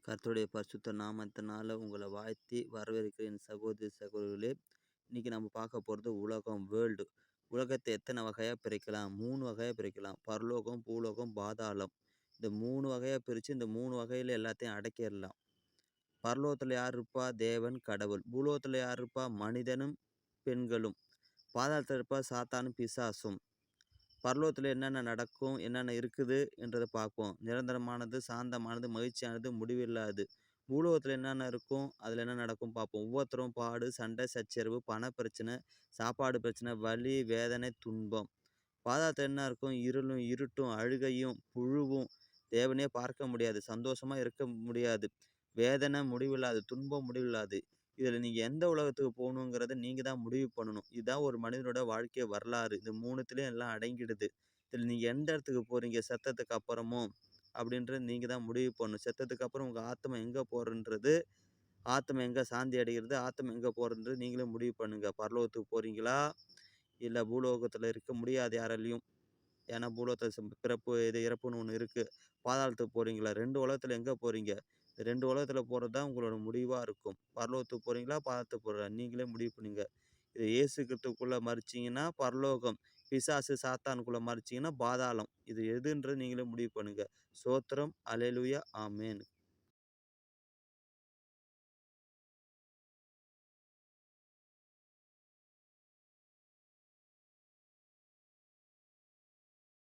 கர்த்தருடைய பரிசுத்த நாமத்தினால உங்களை வாழ்த்தி வரவேற்கிறேன் சகோதரி சகோதரிகளே. இன்னைக்கு நம்ம பார்க்க போகிறது உலகம் வேர்ல்டு. உலகத்தை எத்தனை வகையாக பிரிக்கலாம்? 3 வகையாக பிரிக்கலாம். பரலோகம், பூலோகம், பாதாளம். இந்த 3 வகையாக பிரித்து இந்த 3 வகையில் எல்லாத்தையும் அடக்கிடலாம். பரலோகத்தில் யார் இருப்பா? தேவன், கடவுள். பூலோகத்தில் யார் இருப்பா? மனிதனும் பெண்களும். பாதாளத்தில் இருப்பா? சாத்தானும் பிசாசும். பரலோகத்தில் என்னென்ன நடக்கும், என்னென்ன இருக்குது என்றதை பார்ப்போம். நிரந்தரமானது, சாந்தமானது, மகிழ்ச்சியானது, முடிவில்லாது. பூலோகத்தில் என்னென்ன இருக்கும், அதில் என்ன நடக்கும் பார்ப்போம். ஒவ்வொருத்தரும் பாடு, சண்டை, சச்சரவு, பண பிரச்சனை, சாப்பாடு பிரச்சனை, வலி, வேதனை, துன்பம். பாதாளத்தில் என்ன இருக்கும்? இருளும், இருட்டும், அழுகையும், புழுவும், தேவனே பார்க்க முடியாது, சந்தோஷமாக இருக்க முடியாது, வேதனை முடிவில்லாது, துன்பம் முடிவில்லாது. இதில் நீங்கள் எந்த உலகத்துக்கு போகணுங்கிறத நீங்கள் தான் முடிவு பண்ணணும். இதுதான் ஒரு மனிதனோட வாழ்க்கை வரலாறு. இது 3த்துலேயும் எல்லாம் அடங்கிடுது. இதில் நீங்கள் எந்த இடத்துக்கு போகிறீங்க செத்ததுக்கு அப்புறமும் அப்படின்றது நீங்கள் தான் முடிவு பண்ணணும். செத்ததுக்கு அப்புறம் உங்கள் ஆத்மா எங்கே போகிறன்றது, ஆத்மா எங்கே சாந்தி அடைகிறது, ஆத்மா எங்கே போகிறன்றது நீங்களே முடிவு பண்ணுங்கள். பரலோகத்துக்கு போகிறீங்களா, இல்லை பூலோகத்தில் இருக்க முடியாது யாராலையும். ஏன்னா பூலோகத்தில் பிறப்பு இது இறப்புன்னு ஒன்று இருக்குது. பாதாளத்துக்கு போகிறீங்களா, 2 உலகத்தில் எங்கே போகிறீங்க? 2 உலகத்தில் போகிறது தான் உங்களோட முடிவாக இருக்கும். பரலோகத்துக்கு போகிறீங்களா, பாதாளத்துக்கு போகிறா நீங்களே முடிவு பண்ணுங்க. இது இயேசு கிறிஸ்துக்குள்ளே மறிச்சிங்கன்னா பரலோகம், பிசாசு சாத்தானுக்குள்ளே மறிச்சிங்கன்னா பாதாளம். இது எதுன்றது நீங்களே முடிவு பண்ணுங்க. சோத்திரம், அல்லேலூயா, ஆமேன்.